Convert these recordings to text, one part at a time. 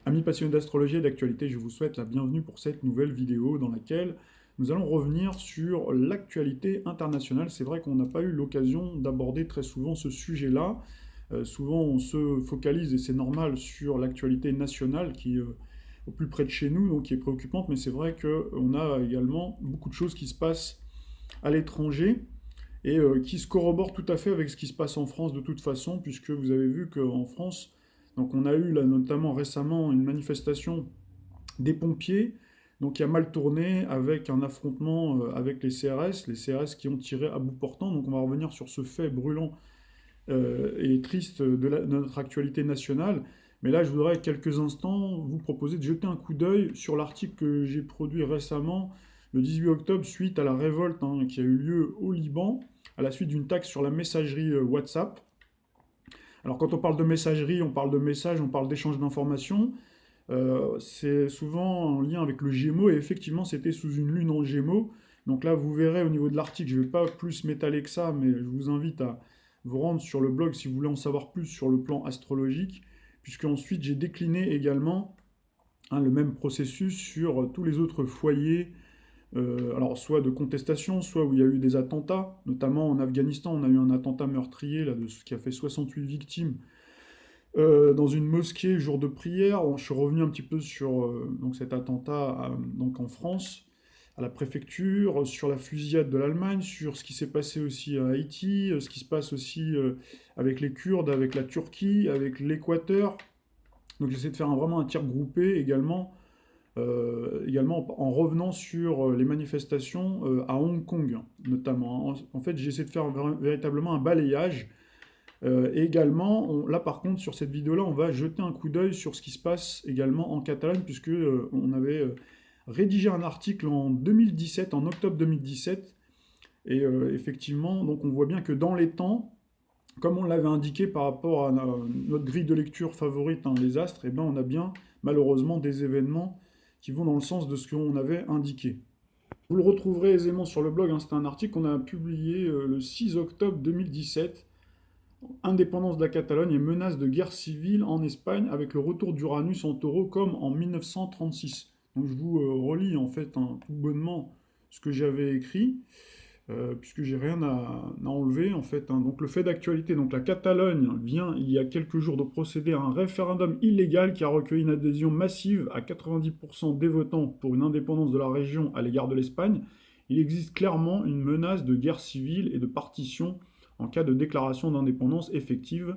Amis passionnés d'astrologie et d'actualité, je vous souhaite la bienvenue pour cette nouvelle vidéo dans laquelle nous allons revenir sur l'actualité internationale. C'est vrai qu'on n'a pas eu l'occasion d'aborder très souvent ce sujet-là. Souvent on se focalise, et c'est normal, sur l'actualité nationale qui est au plus près de chez nous, donc qui est préoccupante, mais c'est vrai qu'on a également beaucoup de choses qui se passent à l'étranger et qui se corrobore tout à fait avec ce qui se passe en France de toute façon, puisque vous avez vu qu'en France, donc on a eu là notamment récemment une manifestation des pompiers, donc qui a mal tourné avec un affrontement avec les CRS qui ont tiré à bout portant. Donc on va revenir sur ce fait brûlant et triste de notre actualité nationale. Mais là, je voudrais quelques instants vous proposer de jeter un coup d'œil sur l'article que j'ai produit récemment, le 18 octobre, suite à la révolte qui a eu lieu au Liban, à la suite d'une taxe sur la messagerie WhatsApp. Alors quand on parle de messagerie, on parle de messages, on parle d'échange d'informations. C'est souvent en lien avec le Gémeaux, et effectivement c'était sous une lune en Gémeaux. Donc là vous verrez au niveau de l'article, je ne vais pas plus m'étaler que ça, mais je vous invite à vous rendre sur le blog si vous voulez en savoir plus sur le plan astrologique, puisque ensuite j'ai décliné également le même processus sur tous les autres foyers, alors soit de contestation, soit où il y a eu des attentats, notamment en Afghanistan, on a eu un attentat meurtrier là, qui a fait 68 victimes dans une mosquée jour de prière. Je suis revenu un petit peu sur donc cet attentat donc en France, à la préfecture, sur la fusillade de l'Allemagne, sur ce qui s'est passé aussi à Haïti, ce qui se passe aussi avec les Kurdes, avec la Turquie, avec l'Équateur. Donc j'essaie de faire vraiment un tir groupé également, également en revenant sur les manifestations à Hong Kong notamment. En fait, j'essaie de faire véritablement un balayage. Et également, là par contre, sur cette vidéo-là, on va jeter un coup d'œil sur ce qui se passe également en Catalogne, puisque on avait rédigé un article en 2017, en octobre 2017, et effectivement, donc on voit bien que dans les temps, comme on l'avait indiqué par rapport à notre grille de lecture favorite, les astres, et ben on a bien malheureusement des événements qui vont dans le sens de ce qu'on avait indiqué. Vous le retrouverez aisément sur le blog, c'est un article qu'on a publié le 6 octobre 2017. Indépendance de la Catalogne et menace de guerre civile en Espagne avec le retour d'Uranus en taureau comme en 1936. Donc je vous relis en fait tout bonnement ce que j'avais écrit, puisque j'ai rien à enlever en fait. Donc le fait d'actualité, donc la Catalogne vient il y a quelques jours de procéder à un référendum illégal qui a recueilli une adhésion massive à 90% des votants pour une indépendance de la région à l'égard de l'Espagne. Il existe clairement une menace de guerre civile et de partition en cas de déclaration d'indépendance effective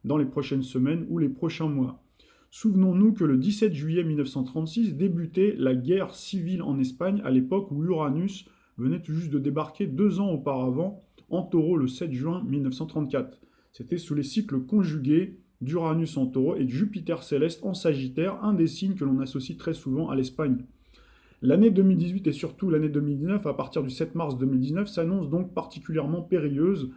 dans les prochaines semaines ou les prochains mois. Souvenons-nous que le 17 juillet 1936 débutait la guerre civile en Espagne, à l'époque où Uranus venait tout juste de débarquer 2 ans auparavant en taureau le 7 juin 1934. C'était sous les cycles conjugués d'Uranus en taureau et de Jupiter céleste en sagittaire, un des signes que l'on associe très souvent à l'Espagne. L'année 2018 et surtout l'année 2019, à partir du 7 mars 2019, s'annonce donc particulièrement périlleuse,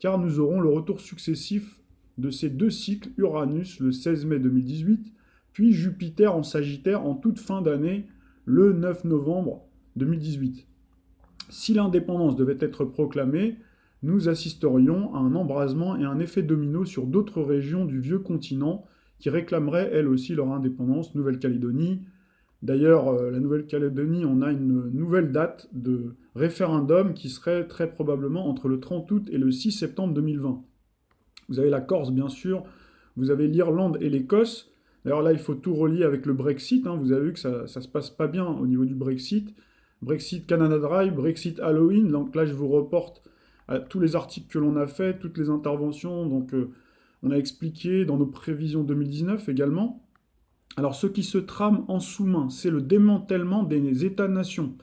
car nous aurons le retour successif de ces deux cycles, Uranus le 16 mai 2018, puis Jupiter en Sagittaire en toute fin d'année, le 9 novembre 2018. Si l'indépendance devait être proclamée, nous assisterions à un embrasement et un effet domino sur d'autres régions du vieux continent qui réclameraient elles aussi leur indépendance, Nouvelle-Calédonie. D'ailleurs, la Nouvelle-Calédonie, on a une nouvelle date de référendum qui serait très probablement entre le 30 août et le 6 septembre 2020. Vous avez la Corse, bien sûr, vous avez l'Irlande et l'Écosse. D'ailleurs, là, il faut tout relier avec le Brexit. Vous avez vu que ça ne se passe pas bien au niveau du Brexit. Brexit Canada Dry, Brexit Halloween. Donc là, je vous reporte à tous les articles que l'on a fait, toutes les interventions. Donc, on a expliqué dans nos prévisions 2019 également. Alors, ce qui se trame en sous-main, c'est le démantèlement des États-nations.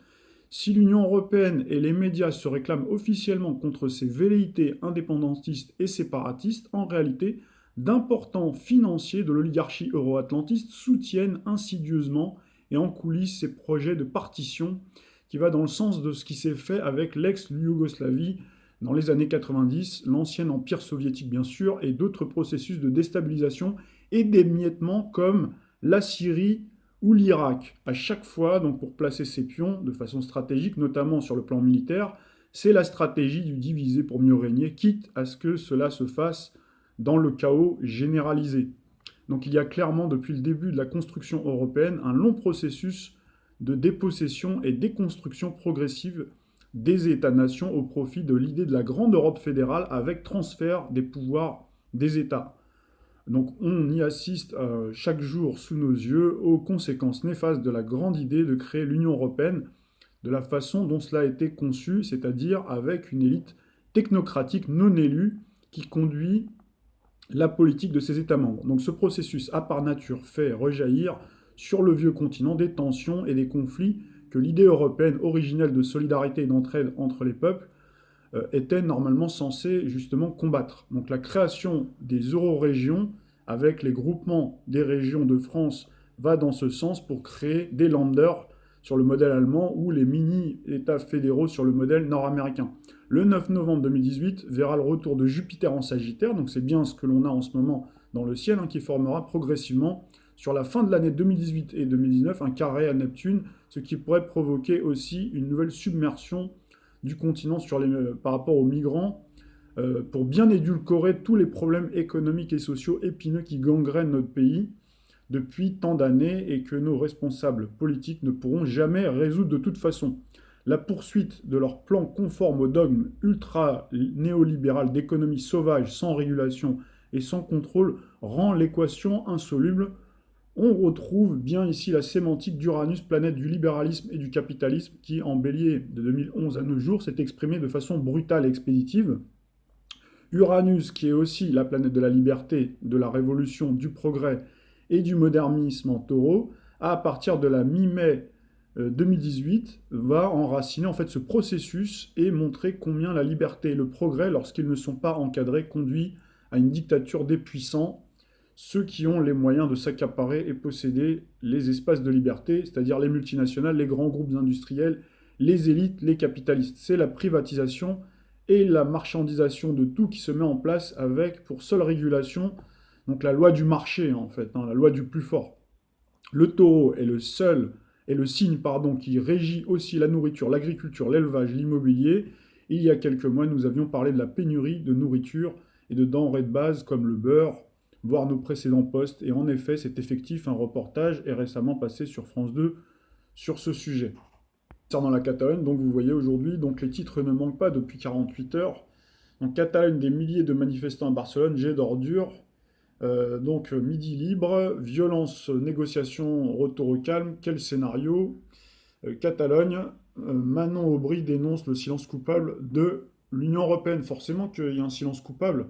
Si l'Union européenne et les médias se réclament officiellement contre ces velléités indépendantistes et séparatistes, en réalité, d'importants financiers de l'oligarchie euro-atlantiste soutiennent insidieusement et en coulisses ces projets de partition qui va dans le sens de ce qui s'est fait avec l'ex-Yougoslavie dans les années 90, l'ancien empire soviétique bien sûr, et d'autres processus de déstabilisation et d'émiettement comme la Syrie ou l'Irak. À chaque fois, donc pour placer ses pions de façon stratégique, notamment sur le plan militaire, c'est la stratégie du diviser pour mieux régner, quitte à ce que cela se fasse dans le chaos généralisé. Donc il y a clairement, depuis le début de la construction européenne, un long processus de dépossession et déconstruction progressive des États-nations au profit de l'idée de la grande Europe fédérale avec transfert des pouvoirs des États. Donc on y assiste chaque jour sous nos yeux aux conséquences néfastes de la grande idée de créer l'Union européenne de la façon dont cela a été conçu, c'est-à-dire avec une élite technocratique non élue qui conduit la politique de ses États membres. Donc ce processus a par nature fait rejaillir sur le vieux continent des tensions et des conflits que l'idée européenne originelle de solidarité et d'entraide entre les peuples était normalement censée justement combattre. Donc la création des euro-régions avec les groupements des régions de France va dans ce sens pour créer des Länder sur le modèle allemand ou les mini-États fédéraux sur le modèle nord-américain. Le 9 novembre 2018 verra le retour de Jupiter en Sagittaire, donc c'est bien ce que l'on a en ce moment dans le ciel, qui formera progressivement sur la fin de l'année 2018 et 2019 un carré à Neptune, ce qui pourrait provoquer aussi une nouvelle submersion du continent par rapport aux migrants, pour bien édulcorer tous les problèmes économiques et sociaux épineux qui gangrènent notre pays depuis tant d'années et que nos responsables politiques ne pourront jamais résoudre de toute façon. La poursuite de leur plan conforme au dogme ultra-néolibéral d'économie sauvage, sans régulation et sans contrôle, rend l'équation insoluble. On retrouve bien ici la sémantique d'Uranus, planète du libéralisme et du capitalisme, qui, en bélier de 2011 à nos jours, s'est exprimée de façon brutale et expéditive. Uranus, qui est aussi la planète de la liberté, de la révolution, du progrès et du modernisme en taureau, à partir de la mi-mai 2018, va enraciner en fait ce processus et montrer combien la liberté et le progrès, lorsqu'ils ne sont pas encadrés, conduit à une dictature des puissants, ceux qui ont les moyens de s'accaparer et posséder les espaces de liberté, c'est-à-dire les multinationales, les grands groupes industriels, les élites, les capitalistes. C'est la privatisation et la marchandisation de tout qui se met en place avec pour seule régulation donc la loi du marché en fait, la loi du plus fort. Le taureau est le signe qui régit aussi la nourriture, l'agriculture, l'élevage, l'immobilier. Il y a quelques mois, nous avions parlé de la pénurie de nourriture et de denrées de base comme le beurre, voire nos précédents postes. Et en effet, c'est effectif, un reportage est récemment passé sur France 2 sur ce sujet. Concernant la Catalogne, donc vous voyez aujourd'hui, donc les titres ne manquent pas depuis 48 heures. En Catalogne, des milliers de manifestants à Barcelone, jet d'ordures. Donc midi libre, violence, négociation, retour au calme, quel scénario? Catalogne, Manon Aubry dénonce le silence coupable de l'Union européenne. Forcément qu'il y a un silence coupable,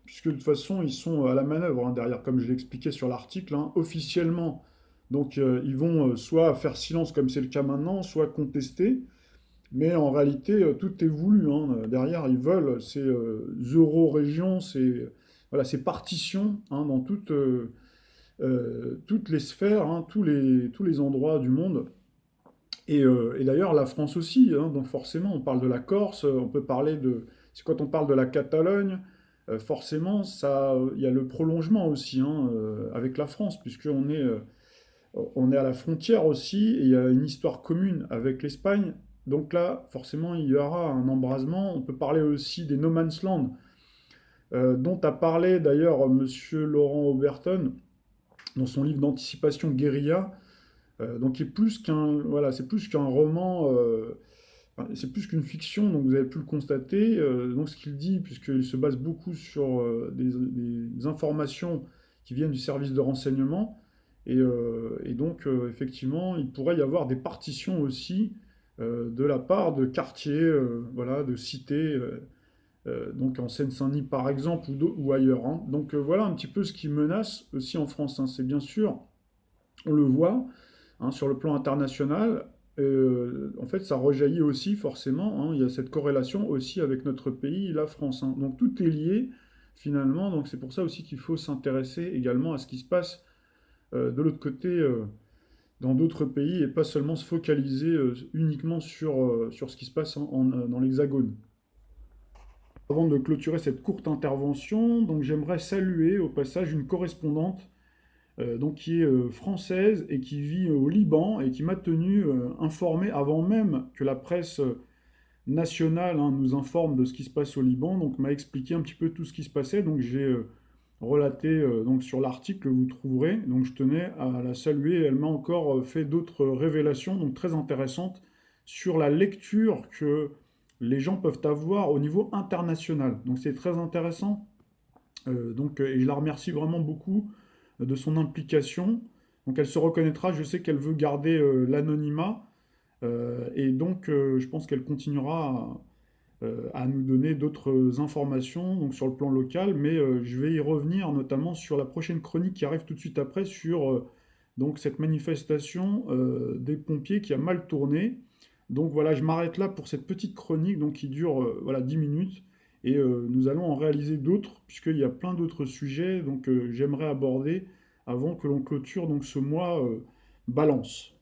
puisque de toute façon ils sont à la manœuvre derrière, comme je l'ai expliqué sur l'article, officiellement. Donc ils vont soit faire silence comme c'est le cas maintenant, soit contester. Mais en réalité, tout est voulu. Derrière, ils veulent ces euro-régions, ces partitions dans toutes les sphères, tous les endroits du monde. Et d'ailleurs, la France aussi. Donc forcément, on parle de la Corse, on peut parler de... C'est quand on parle de la Catalogne, forcément, il y a le prolongement aussi avec la France, puisqu'on est, on est à la frontière aussi, et il y a une histoire commune avec l'Espagne. Donc là, forcément, il y aura un embrasement. On peut parler aussi des no man's land, dont a parlé d'ailleurs Monsieur Laurent Oberton dans son livre d'anticipation Guérilla, donc qui est plus c'est plus qu'un roman, c'est plus qu'une fiction, donc vous avez pu le constater. Donc ce qu'il dit, puisqu'il se base beaucoup sur des informations qui viennent du service de renseignement, et donc effectivement, il pourrait y avoir des partitions aussi de la part de quartiers, de cités. Donc en Seine-Saint-Denis par exemple ou ailleurs. Donc voilà un petit peu ce qui menace aussi en France. C'est bien sûr, on le voit sur le plan international. En fait, ça rejaillit aussi forcément. Il y a cette corrélation aussi avec notre pays, la France. Donc tout est lié finalement. Donc c'est pour ça aussi qu'il faut s'intéresser également à ce qui se passe de l'autre côté. Dans d'autres pays et pas seulement se focaliser uniquement sur ce qui se passe dans l'Hexagone. Avant de clôturer cette courte intervention, donc j'aimerais saluer au passage une correspondante donc qui est française et qui vit au Liban et qui m'a tenu informé avant même que la presse nationale nous informe de ce qui se passe au Liban, donc m'a expliqué un petit peu tout ce qui se passait. Donc j'ai relatée donc sur l'article que vous trouverez. Donc je tenais à la saluer. Elle m'a encore fait d'autres révélations donc très intéressantes sur la lecture que les gens peuvent avoir au niveau international. Donc c'est très intéressant. Et je la remercie vraiment beaucoup de son implication. Donc elle se reconnaîtra. Je sais qu'elle veut garder l'anonymat. Je pense qu'elle continuera à nous donner d'autres informations donc sur le plan local, mais je vais y revenir notamment sur la prochaine chronique qui arrive tout de suite après sur donc cette manifestation des pompiers qui a mal tourné. Donc voilà, je m'arrête là pour cette petite chronique donc qui dure voilà 10 minutes et nous allons en réaliser d'autres puisqu'il y a plein d'autres sujets donc j'aimerais aborder avant que l'on clôture donc ce mois balance.